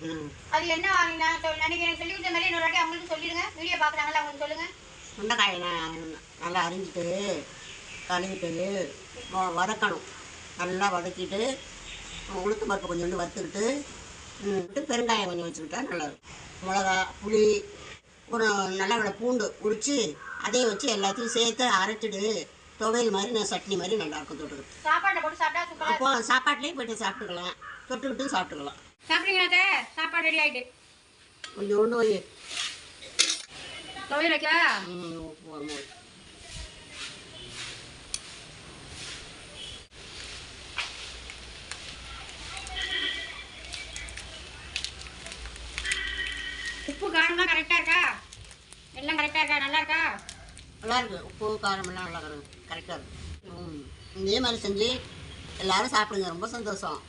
அது என்ன நான் நினைக்கிறேன் சொல்லி கொடுத்த மாதிரி இன்னொரு வாட்டி அவங்களுக்கு சொல்லிடுங்க. வீடியோ பார்க்குறாங்கல்ல அவங்களுக்கு சொல்லுங்கள். சுண்டைக்காயை நல்லா அரிஞ்சிட்டு கழுவிட்டு வதக்கணும். நல்லா வதக்கிட்டு உளுத்து பருப்பு கொஞ்சோண்டு வறுத்துக்கிட்டு பெருங்காயம் கொஞ்சம் வச்சுக்கிட்டா நல்லாயிருக்கும். மிளகா புளி ஒரு நல்ல பூண்டு உரித்து அதே வச்சு எல்லாத்தையும் சேர்த்து அரைச்சிட்டு துவையல் மாதிரி நான் சட்னி மாதிரி நல்லாயிருக்கும். தொட்டுக்கிட்டு சாப்பாட்டை போட்டு சாப்பிட்டா சூப்பராக. அப்போ சாப்பாட்லேயும் போய்ட்டு சாப்பிட்டுக்கலாம், தொட்டுக்கிட்டும் சாப்பிட்டுக்கலாம். சாப்பிட்றீங்களா? சாப்பாடு ரெடி ஆகிட்டு கொஞ்சோண்டு போய் துவையல் வைக்கலாம். உப்பு காரம்லாம் கரெக்டாக இருக்கா? எல்லாம் கரெக்டாக இருக்கா? நல்லா இருக்கா? நல்லா இருக்குது. உப்பு காரமெல்லாம் நல்லா கரெக்டாக இருக்குது. இதே மாதிரி செஞ்சு எல்லோரும் சாப்பிடுங்க. ரொம்ப சந்தோஷம்.